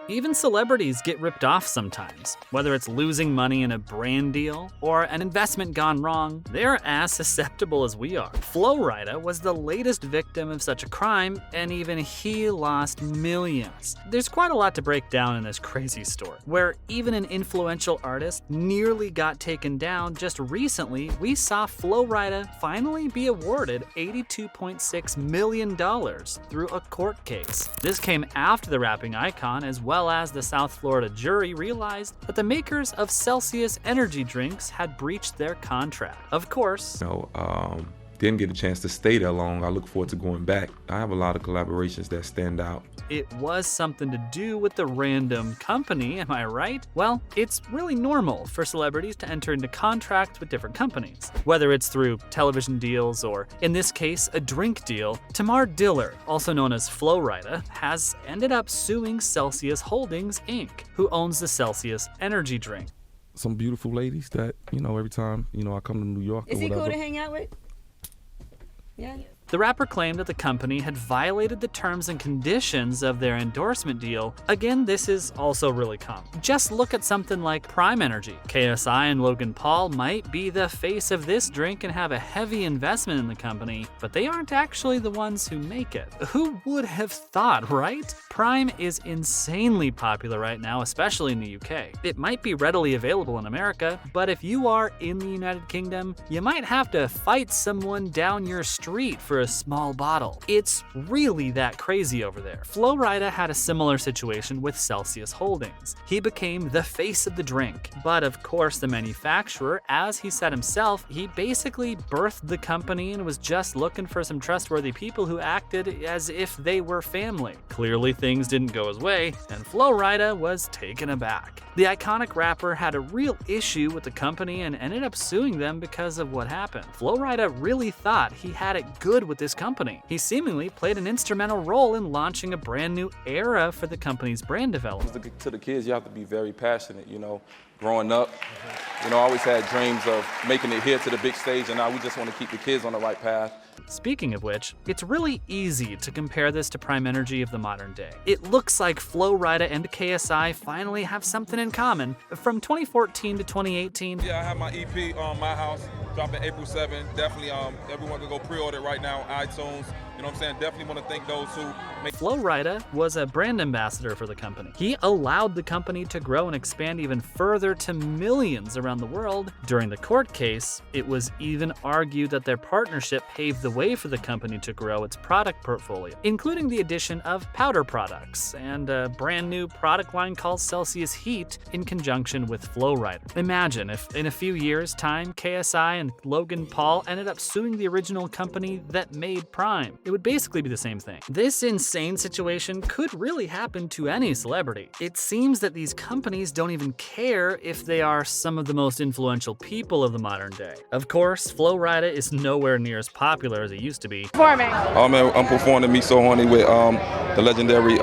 Even celebrities get ripped off sometimes. Whether it's losing money in a brand deal or an investment gone wrong, they're as susceptible as we are. Flo Rida was the latest victim of such a crime, and even he lost millions. There's quite a lot to break down in this crazy story, where even an influential artist nearly got taken down. Just recently, we saw Flo Rida finally be awarded $82.6 million through a court case. This came after the rapping icon, as well as the South Florida jury, realized that the makers of Celsius energy drinks had breached their contract. Of course, didn't get a chance to stay there long. I look forward to going back. I have a lot of collaborations that stand out. it was something to do with the random company, am I right? Well, it's really normal for celebrities to enter into contracts with different companies, whether it's through television deals or, in this case, a drink deal. Tamar Diller, also known as Flo Rida, has ended up suing Celsius Holdings, Inc., who owns the Celsius energy drink. Some beautiful ladies that, every time, I come to New York or Is he whatever. cool to hang out with? Yeah. The rapper claimed that the company had violated the terms and conditions of their endorsement deal. Again, this is also really common. Just look at something like Prime Energy. KSI and Logan Paul might be the face of this drink and have a heavy investment in the company, but they aren't actually the ones who make it. Who would have thought, right? Prime is insanely popular right now, especially in the UK. It might be readily available in America, but if you are in the United Kingdom, you might have to fight someone down your street for a small bottle. It's really that crazy over there. Flo Rida had a similar situation with Celsius Holdings. He became the face of the drink, but of course the manufacturer, as he said himself, he basically birthed the company and was just looking for some trustworthy people who acted as if they were family. Clearly things didn't go his way, and Flo Rida was taken aback. The iconic rapper had a real issue with the company and ended up suing them because of what happened. Flo Rida really thought he had it good with this company. He seemingly played an instrumental role in launching a brand new era for the company's brand development. To the kids, you have to be very passionate, growing up. I always had dreams of making it here to the big stage, and now we just want to keep the kids on the right path. Speaking of which, it's really easy to compare this to Prime Energy of the modern day. It looks like Flo Rida and KSI finally have something in common. From 2014 to 2018, yeah, I have my EP on my house, dropping April 7th. Definitely, everyone can go pre-order right now on iTunes. Definitely want to thank those who make. Flo Rida was a brand ambassador for the company. He allowed the company to grow and expand even further to millions around the world. During the court case, it was even argued that their partnership paved the way for the company to grow its product portfolio, including the addition of powder products and a brand new product line called Celsius Heat in conjunction with Flo Rida. Imagine if in a few years' time, KSI and Logan Paul ended up suing the original company that made Prime. It would basically be the same thing. This insane situation could really happen to any celebrity. It seems that these companies don't even care if they are some of the most influential people of the modern day. Of course, Flo Rida is nowhere near as popular as it used to be. Performing. Oh man, I'm performing Me So Horny with the legendary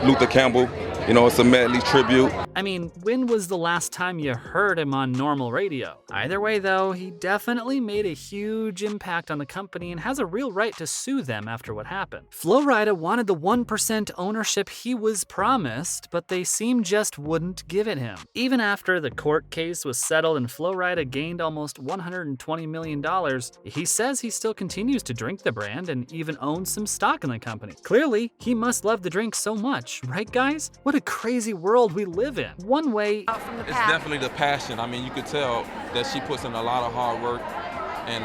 Luther Campbell. It's a medley tribute. I mean, when was the last time you heard him on normal radio? Either way though, he definitely made a huge impact on the company and has a real right to sue them after what happened. Flo Rida wanted the 1% ownership he was promised, but they seem just wouldn't give it him. Even after the court case was settled and Flo Rida gained almost $120 million, he says he still continues to drink the brand and even owns some stock in the company. Clearly, he must love the drink so much, right guys? What a crazy world we live in. One way It's definitely the passion. You could tell that she puts in a lot of hard work, and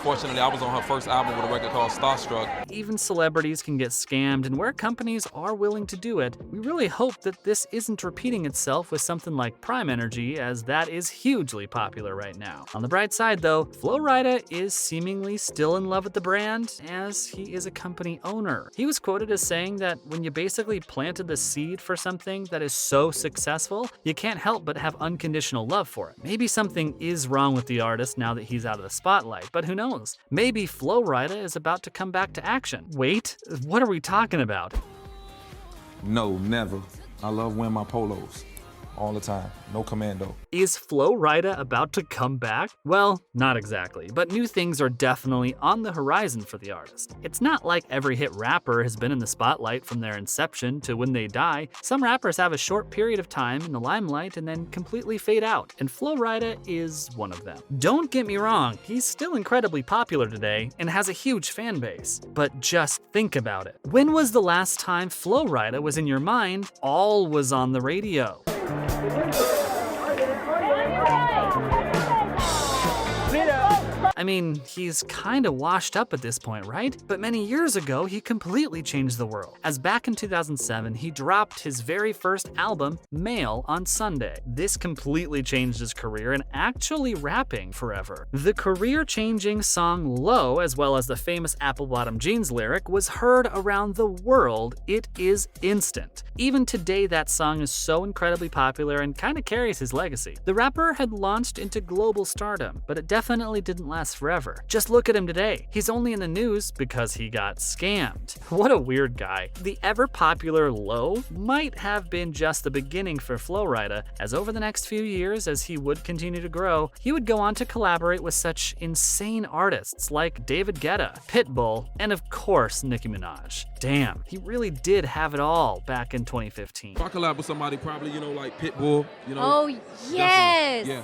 fortunately, I was on her first album with a record called Starstruck. even celebrities can get scammed, and where companies are willing to do it, we really hope that this isn't repeating itself with something like Prime Energy, as that is hugely popular right now. On the bright side though, Flo Rida is seemingly still in love with the brand, as he is a company owner. He was quoted as saying that when you basically planted the seed for something that is so successful, you can't help but have unconditional love for it. Maybe something is wrong with the artist now that he's out of the spotlight, but who knows? Maybe Flo Rida is about to come back to action. Wait, what are we talking about? No, never. I love wearing my polos. all the time. No commando. Is Flo Rida about to come back? Well, not exactly, but new things are definitely on the horizon for the artist. It's not like every hit rapper has been in the spotlight from their inception to when they die. Some rappers have a short period of time in the limelight and then completely fade out, and Flo Rida is one of them. Don't get me wrong, he's still incredibly popular today and has a huge fan base. But just think about it. When was the last time Flo Rida was in your mind, all was on the radio? I mean, he's kinda washed up at this point, right? But many years ago, he completely changed the world, as back in 2007, he dropped his very first album, Mail, on Sunday. This completely changed his career and actually rapping forever. The career-changing song Low, as well as the famous apple-bottom jeans lyric, was heard around the world. It is instant. Even today, that song is so incredibly popular and kinda carries his legacy. The rapper had launched into global stardom, but it definitely didn't last forever. Just look at him today. He's only in the news because he got scammed. What a weird guy. The ever-popular Low might have been just the beginning for Flo Rida, as over the next few years, as he would continue to grow, he would go on to collaborate with such insane artists like David Guetta, Pitbull, and of course, Nicki Minaj. Damn, he really did have it all back in 2015. If I collab with somebody, probably, like Pitbull, Oh, yes. Yeah.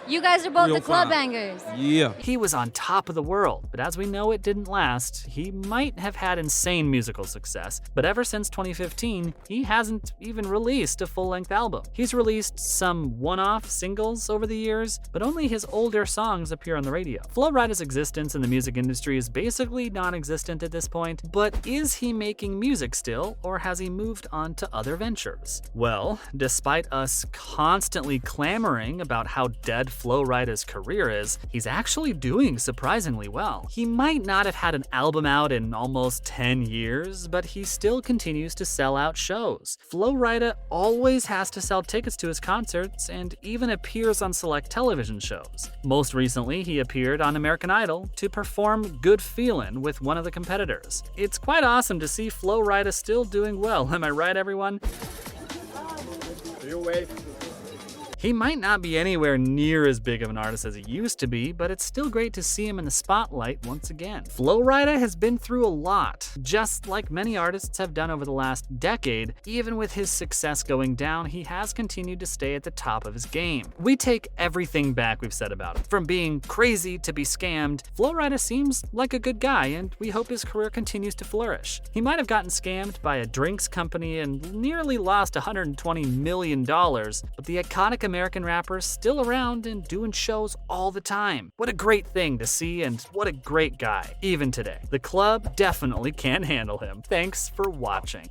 You guys are both the 305. club bangers. Yeah. He was on top of the world, but as we know, it didn't last. He might have had insane musical success, but ever since 2015, he hasn't even released a full-length album. He's released some one-off singles over the years, but only his older songs appear on the radio. Flo Rida's existence in the music industry is basically non-existent at this point, but is he making music still, or has he moved on to other ventures? Well, despite us constantly clamoring about how dead Flo Rida's career is, he's actually doing surprisingly well. He might not have had an album out in almost 10 years, but he still continues to sell out shows. Flo Rida always has to sell tickets to his concerts and even appears on select television shows. Most recently, he appeared on American Idol to perform Good Feelin' with one of the competitors. It's quite awesome to see Flo Rida still doing well, am I right, everyone? He might not be anywhere near as big of an artist as he used to be, but it's still great to see him in the spotlight once again. Flo Rida has been through a lot, just like many artists have done over the last decade. Even with his success going down, he has continued to stay at the top of his game. We take everything back we've said about him. From being crazy to be scammed, Flo Rida seems like a good guy, and we hope his career continues to flourish. He might have gotten scammed by a drinks company and nearly lost $120 million, but the iconic American rapper's still around and doing shows all the time. What a great thing to see, and what a great guy, even today. The club definitely can't handle him. Thanks for watching.